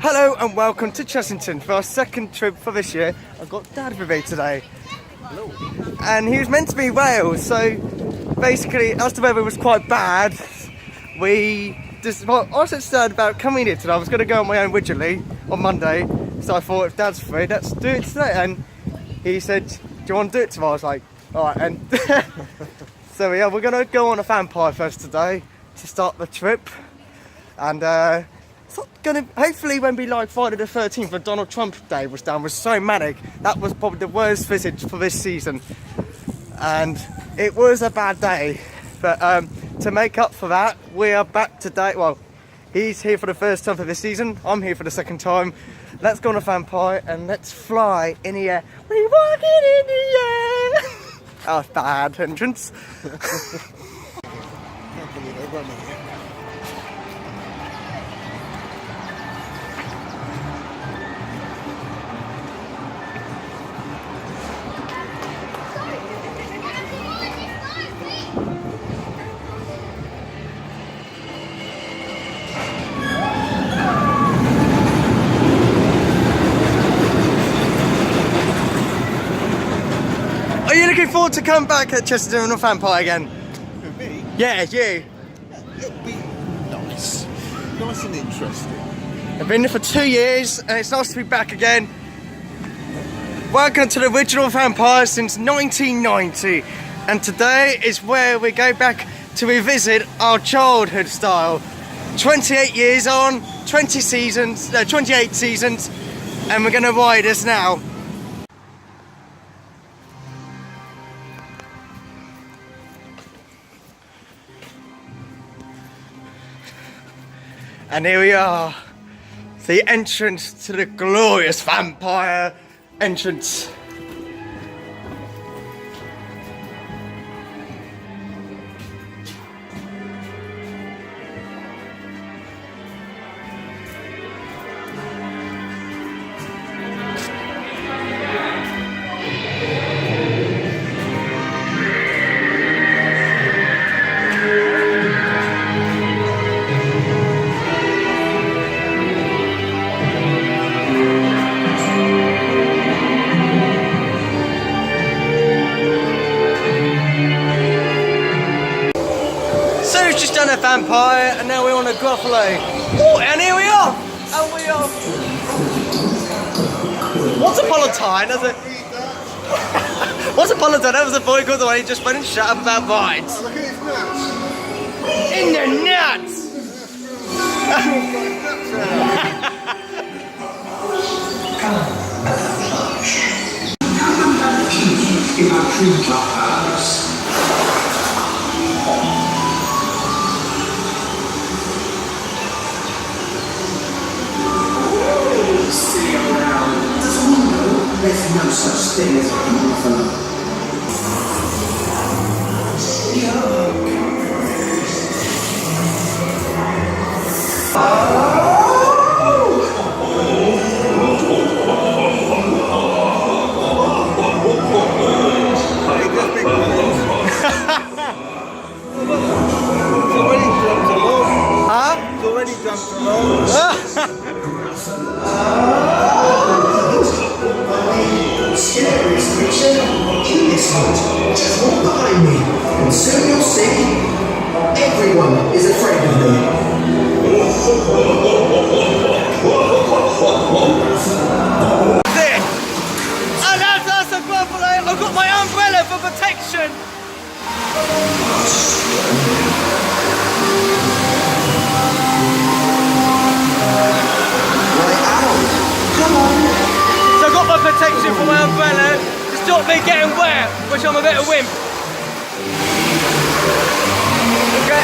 Hello and welcome to Chessington for our second trip for this year. I've got Dad with me today. Hello. And he was meant to be in Wales, so basically as the weather was quite bad, I was concerned about coming here today. I was going to go on my own originally on Monday, so I thought if Dad's free, let's do it today. And he said, do you want to do it tomorrow? I was like, alright. And so yeah, we're going to go on a vampire first today to start the trip. And it's not gonna, hopefully it won't be like Friday the 13th when Donald Trump Day was done. It was so manic. That was probably the worst visit for this season. And it was a bad day. But to make up for that, we are back today. Well, he's here for the first time for this season. I'm here for the second time. Let's go on a vampire and let's fly in the air. We're walking in the air. Oh, bad entrance. Can't believe I run it. Are you looking forward to come back at Chessington on a vampire again? For me, Yeah, you. it'll be nice. Nice and interesting. I've been there for 2 years and it's nice to be back again. Welcome to the original vampire since 1990. And today is where we go back to revisit our childhood style. 28 years on, 28 seasons, and we're gonna ride us now. And here we are, the entrance to the glorious vampire entrance. Just done a vampire and now we're on a Gruffalo. Oh, and here we are! And we are. Once upon a time, once upon a time, there was a boy called the one who just went and shut up about rides. Look at his nuts. In the nuts! In our true clubhouse. Silly around. Doesn't he know there's no such thing as a buffalo? Huh? It's already jumped along. Scariest creature in this hunt. Just walk behind me, and soon you'll see everyone is afraid of me. There! And that's us, a Gruffalo. I've got my umbrella for protection. So I've got my protection for my umbrella to stop me getting wet, which I'm a bit of a wimp. Okay,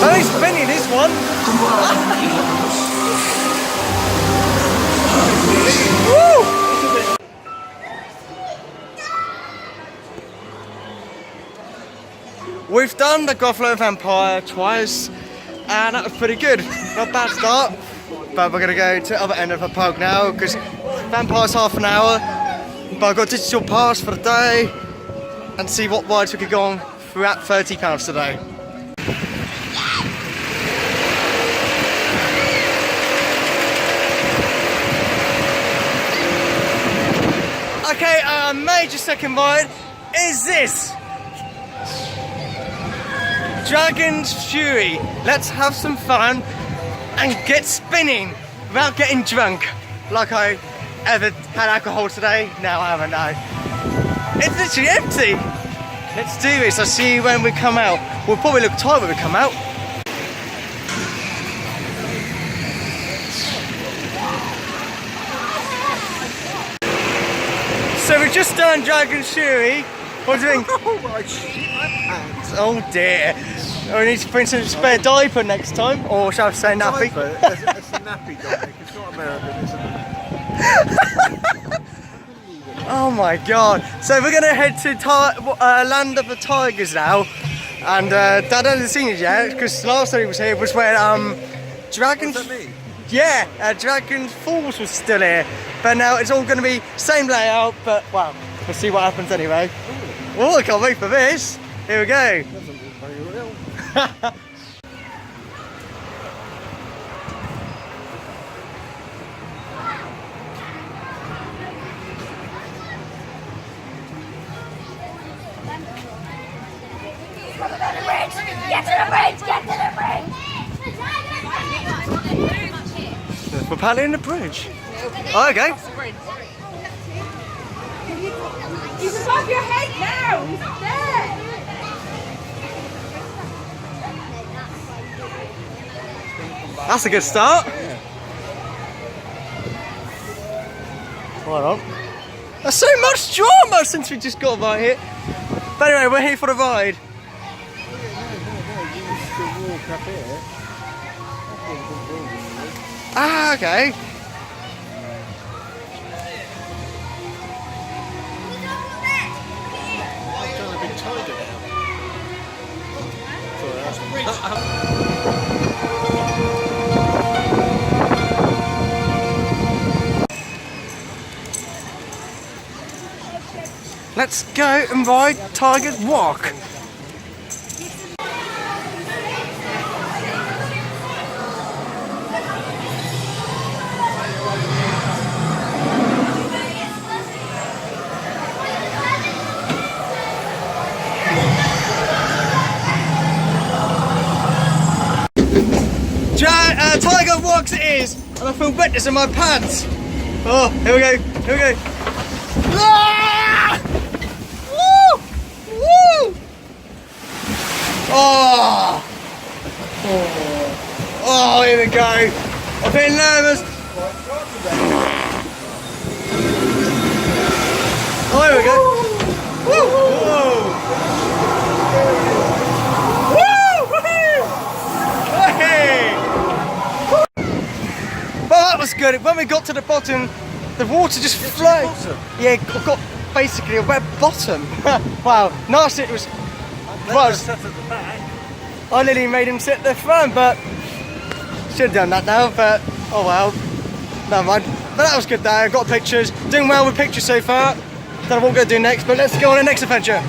only spinning this one. Woo! We've done the Gruffalo Vampire twice, and that was pretty good. Not a bad start, but we're gonna go to the other end of the park now because Vampire's half an hour. But I've got a digital pass for the day. and see what rides we could go on throughout £30 today. Okay, our major second ride is this. Dragon's Fury. Let's have some fun and get spinning without getting drunk. Like I ever had alcohol today? No, I haven't, no. It's literally empty. Let's do this. I'll see you when we come out. We'll probably look tired when we come out. So we've just done Dragon's Fury. What do you think? Oh my shit, my pants. Oh dear. We need to bring some spare diaper next time, or shall I say nappy? It's a nappy, Dominic. It's not American, is it? Oh my god. So we're going to head to Land of the Tigers now. And Dad hasn't seen it yet, because last time he was here was when Dragon's... Was that me? Yeah, Dragon's Falls was still here. But now it's all going to be same layout, but well, we'll see what happens anyway. Oh, I can't wait for this. Here we go. Doesn't look very real. Get to the bridge! Get to the bridge! We're paddling the bridge. Oh, okay. He's above your head now! He's there! That's a good start. Hold on. There's so much drama since we just got right here. But anyway, we're here for the ride. You used to walk up here. Ah, okay. I've done a bit tighter now. Sorry, that's Let's go and ride Tiger's Walk. Tiger Walks it is, and I feel wetness in my pants. Oh, here we go, here we go. Ah! Woo! Woo! Oh! Oh, here we go. I'm feeling nervous. Oh, here we go. Woo! Whoa! Well, that was good. When we got to the bottom, the water just flowed. Yeah, I've got basically a wet bottom. Wow, nice it was. I nearly made him sit at the front, but should have done that now. But oh well, never mind. But that was good though. Got pictures. Doing well with pictures so far. Don't know what we're going to do next, but let's go on the next adventure.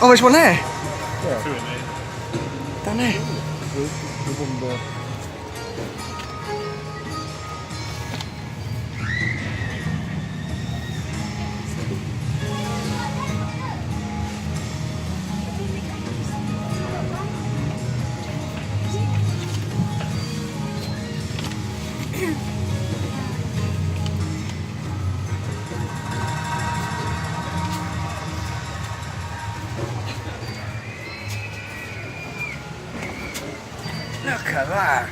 Oh, there's one there. Yeah. Down there. The one there. Look at that.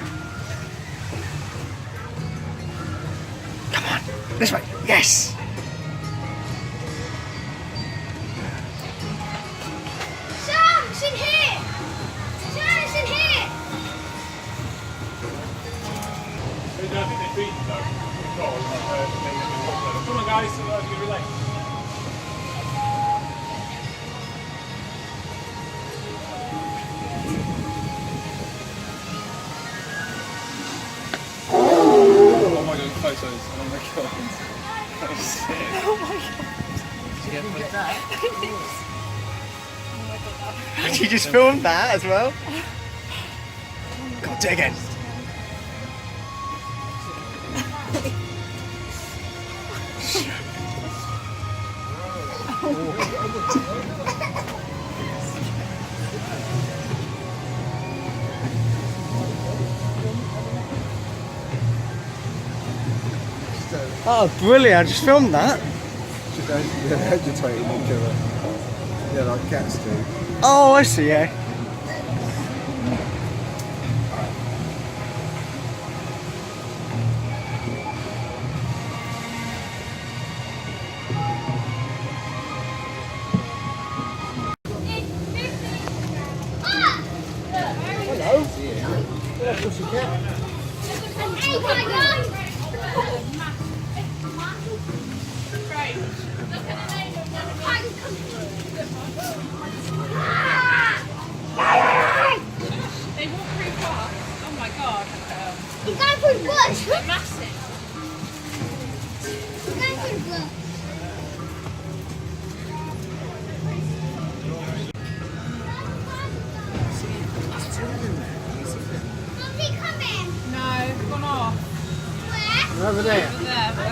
Come on, this way. Yes. Sam, it's in here! Sam, it's in here! Come on guys, relax. photos. Oh my god. That was sick. You just filmed that as well? God, do it again. Oh, brilliant! I just filmed that. Agitating each other. Yeah, like cats do. Oh, I see. Yeah. Hello. Hello, pussycat. Oh my god! They walk pretty fast. Oh my god. He's going for the bush! They're massive. He's going for the bush! Mum's he coming? No, they've gone off. Where? Over there. Over there. But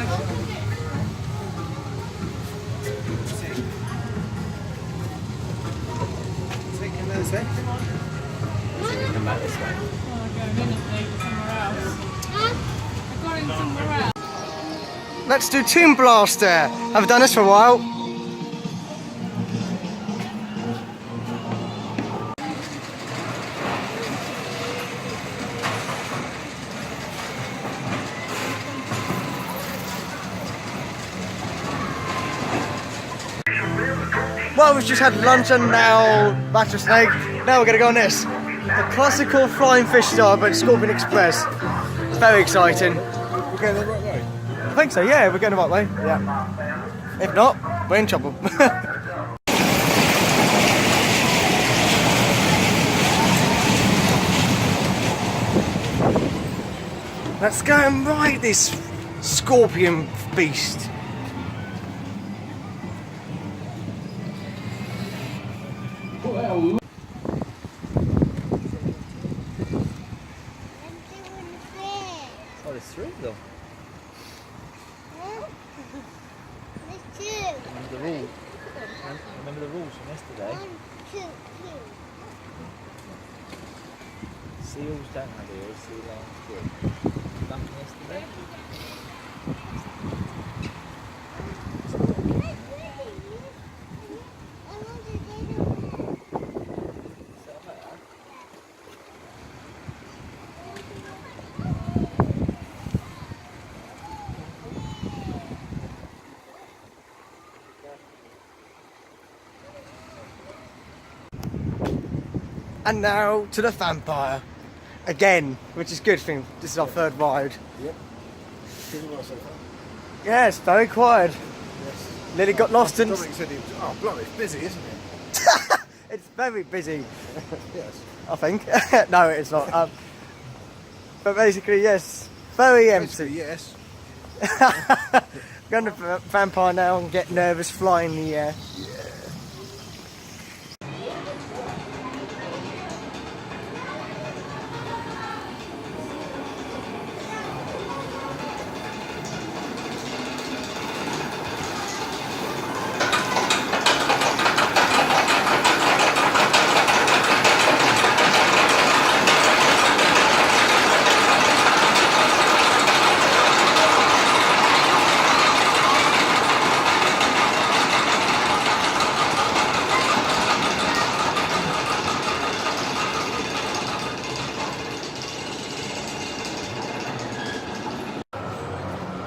Taking those there. oh, they're going in somewhere else. Huh? They've gone in somewhere else. Let's do Toon Blaster. Haven't done this for a while. Well, we've just had lunch and now Battle Snake. Now we're going to go on this. The classical Flying Fish Star but Scorpion Express. It's very exciting. We're going the right way. I think so, yeah, we're going the right way. Yeah. If not, we're in trouble. Let's go and ride this scorpion beast. Oh, there's three of them. There's two. Remember the rules? Remember the rules from yesterday? 1, 2, 2. Seals don't have ears, sea lions do. Nothing yesterday? And now to the vampire. Again, which is a good thing. This is our third ride. Yep. Feeling well so far? Yeah, it's very quiet. Yes. Lily got lost in... Dominic said he was, oh, blimey, it's busy, isn't it? It's very busy, Yes. I think. No, it's not. But basically, yes, very empty. Basically, yes. Going to the vampire now and get nervous flying in the air.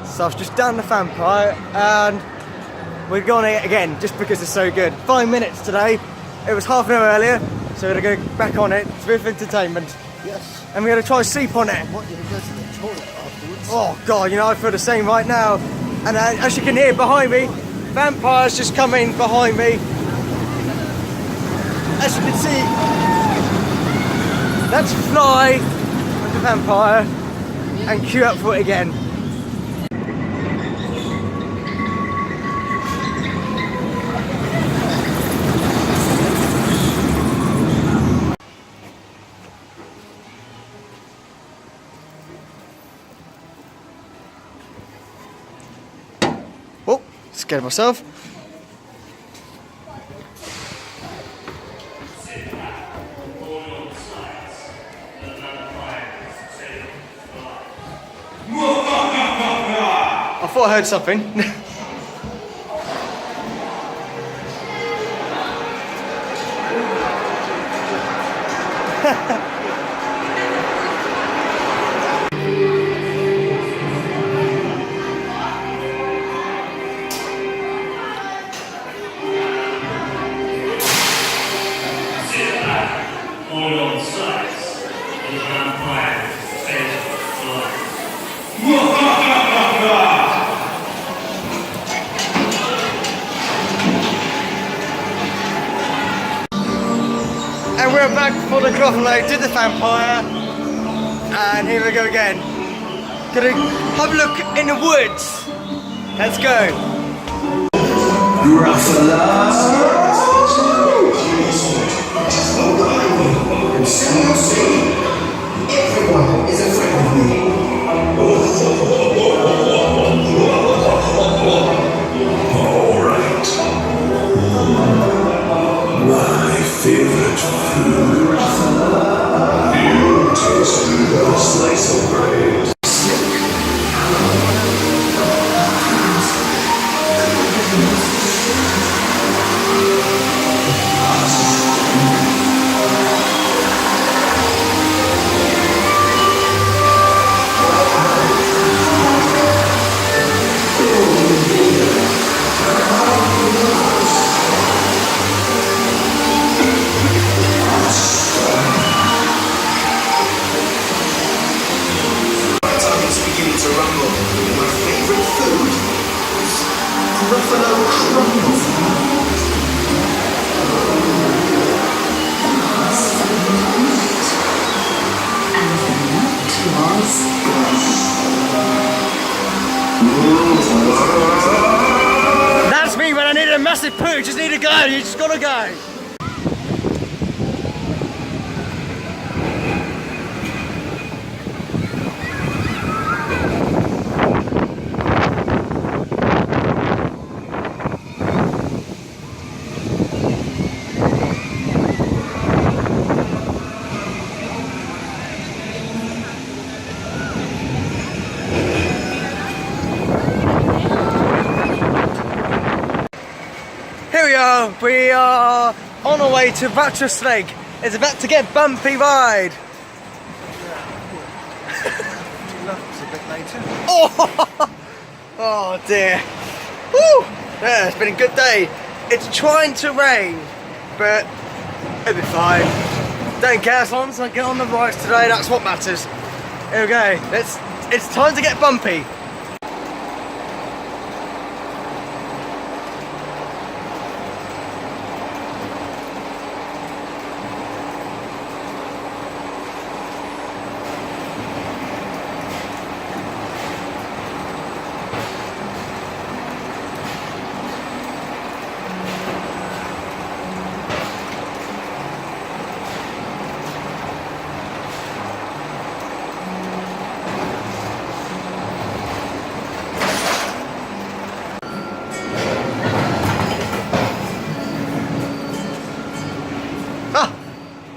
So I've just done the vampire and we're going it again just because it's so good. 5 minutes today. It was half an hour earlier, so we're going to go back on it with entertainment. Yes. And we're going to try and sleep on it. I want you to go to the toilet afterwards. Oh God, you know, I feel the same right now. And as you can hear behind me, vampires just come in behind me. As you can see, let's fly with the vampire and queue up for it again. scared myself. I thought I heard something. All on sides, the vampire failed for life. And we're back for the Gruffalo, did the vampire, and here we go again. Gonna have a look in the woods. Let's go. And soon you'll see everyone is afraid of me. Alright. My favorite food. You taste a slice of bread. To rumble. My favorite food is Gruffalo crumble. That's me when I need a massive poo, just need to go, you just gotta go. We are on our way to Buttress Lake. It's about to get bumpy ride. It's a bit later. Oh dear. Woo! Yeah, it's been a good day. It's trying to rain, but it'll be fine. Don't care as long as I get on the rides today, that's what matters. Here we go. It's time to get bumpy.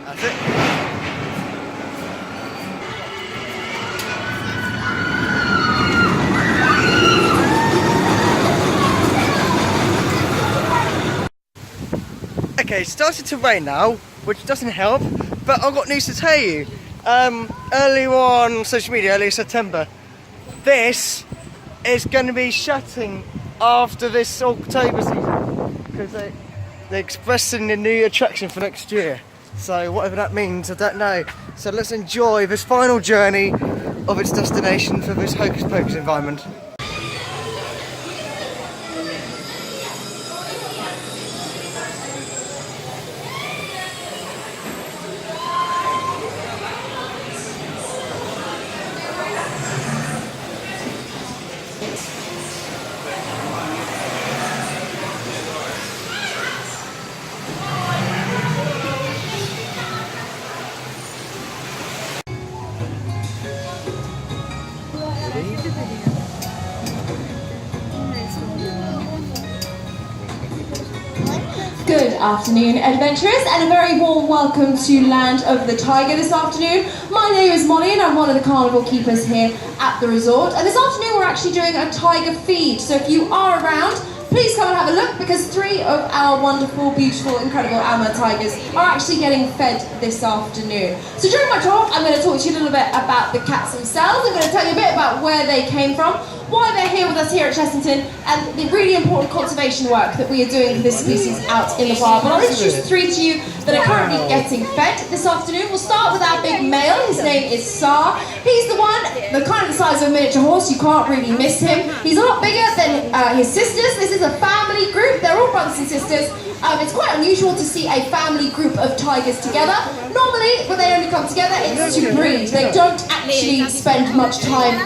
That's it. Okay, it's started to rain now, which doesn't help, but I've got news to tell you. Earlier on social media, early September, this is going to be shutting after this October season because they're expressing a new attraction for next year. So whatever that means, I don't know. So let's enjoy this final journey of its destination for this Hocus Pocus environment. Good afternoon, adventurers, and a very warm welcome to Land of the Tiger this afternoon. My name is Molly, and I'm one of the carnival keepers here at the resort. And this afternoon, we're actually doing a tiger feed. So if you are around, please come and have a look, because 3 of our wonderful, beautiful, incredible Ama tigers are actually getting fed this afternoon. So during my talk, I'm going to talk to you a little bit about the cats themselves. I'm going to tell you a bit about where they came from, why they're here with us here at Chessington, and the really important conservation work that we are doing for this species out in the wild. But I'll introduce 3 to you that are currently getting fed this afternoon. We'll start with our big male. His name is Sar. He's the one, the kind of the size of a miniature horse. You can't really miss him. He's a lot bigger than his sisters. This is a family group. They're all brothers and sisters. It's quite unusual to see a family group of tigers together. Normally, when they only come together, it's to breed. They don't actually spend much time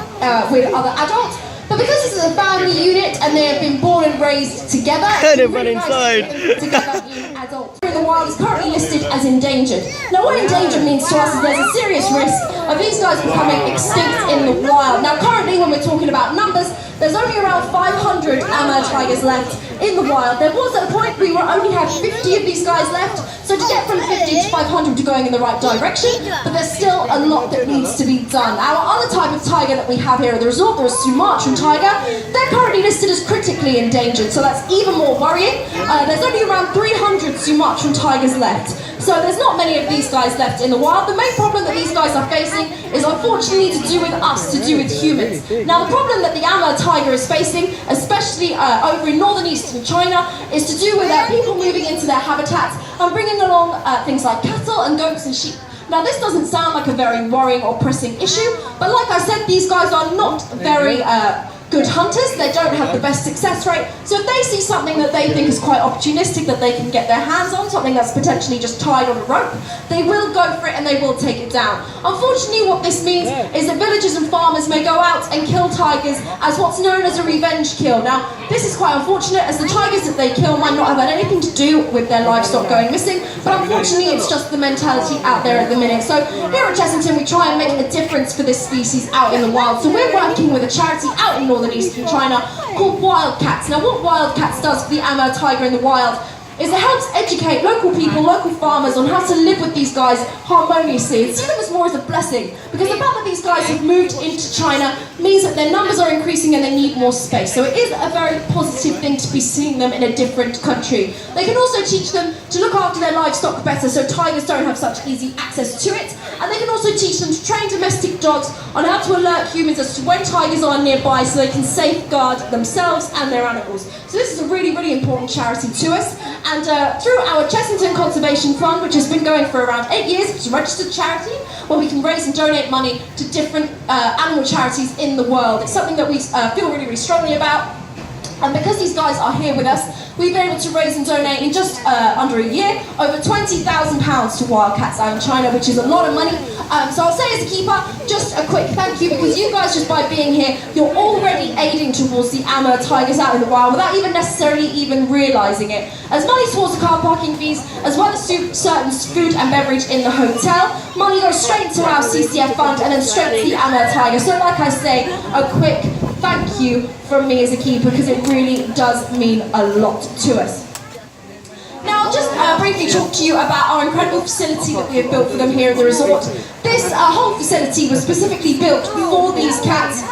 with other adults. But because this is a family unit and they have been born and raised together, it's really nice to see them together in adults. In the wild is currently listed as endangered. Now what endangered means to us is there's a serious risk of these guys becoming extinct in the wild. Now currently, when we're talking about numbers, there's only around 500 Ama tigers left in the wild. There was at a point we only had 50 of these guys left, so to get from 50 to 500 to going in the right direction, but there's still a lot that needs to be done. Our other type of tiger that we have here at the resort, the Sumatran tiger, they're currently listed as critically endangered, so that's even more worrying. There's only around 300 Sumatran tigers left. So there's not many of these guys left in the wild. The main problem that these guys are facing is unfortunately to do with us, to do with humans. Now the problem that the Ama tiger is facing, especially over in northern eastern China, is to do with people moving into their habitats and bringing along things like cattle and goats and sheep. Now this doesn't sound like a very worrying or pressing issue, but like I said, these guys are not very good hunters. They don't have the best success rate. So if they see something that they think is quite opportunistic that they can get their hands on, something that's potentially just tied on a rope, they will go for it and they will take it down. Unfortunately, what this means is that villagers and farmers may go out and kill tigers as what's known as a revenge kill. Now, this is quite unfortunate, as the tigers that they kill might not have had anything to do with their livestock going missing, but unfortunately it's just the mentality out there at the minute. So here at Chessington, we try and make a difference for this species out in the wild. So we're working with a charity out in northern eastern China called Wildcats. Now what Wildcats does for the Ama tiger in the wild is it helps educate local people, local farmers on how to live with these guys harmoniously and see them as more as a blessing, because the fact that these guys have moved into China means that their numbers are increasing and they need more space. So it is a very positive thing to be seeing them in a different country. They can also teach them to look after their livestock better, so tigers don't have such easy access to it. And they can also teach them to train domestic dogs on how to alert humans as to when tigers are nearby, so they can safeguard themselves and their animals. So this is a really, really important charity to us. And through our Chessington Conservation Fund, which has been going for around 8 years, it's a registered charity where we can raise and donate money to different animal charities in the world. It's something that we feel really, really strongly about. And because these guys are here with us, we've been able to raise and donate in just under a year over £20,000 to Wildcats out in China, which is a lot of money. So I'll say as a keeper, just a quick thank you, because you guys, just by being here, you're already aiding towards the Ama tigers out in the wild without even necessarily even realising it. As money towards the car parking fees, as well as certain food and beverage in the hotel, money goes straight into our CCF fund and then straight to the Ama tiger. So like I say, a quick thank you from me as a keeper, because it really does mean a lot to us. Now I'll just briefly talk to you about our incredible facility that we have built for them here at the resort. This whole facility was specifically built for these cats.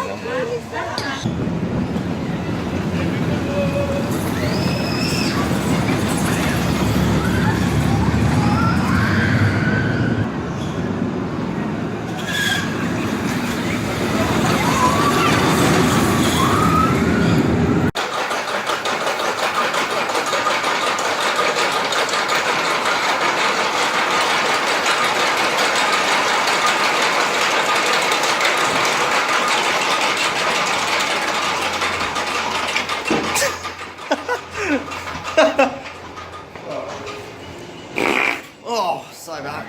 Oh, so bad.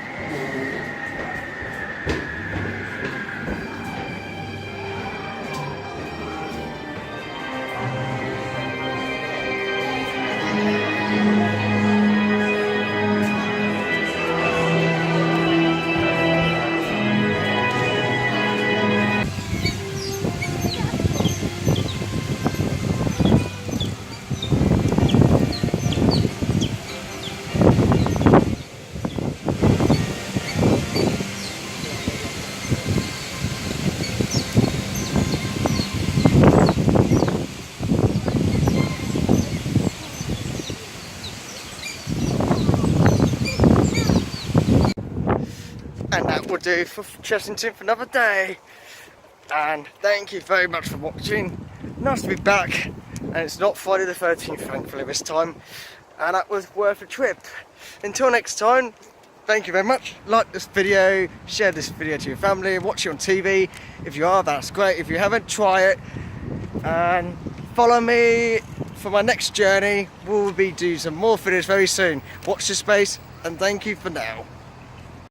that will do for Chessington for another day. And thank you very much for watching. Nice to be back. And it's not Friday the 13th, thankfully, this time. And that was worth a trip. Until next time, thank you very much. Like this video, share this video to your family, watch it on TV. If you are, that's great. If you haven't, try it. And follow me for my next journey. We'll be doing some more videos very soon. Watch this space, and thank you for now.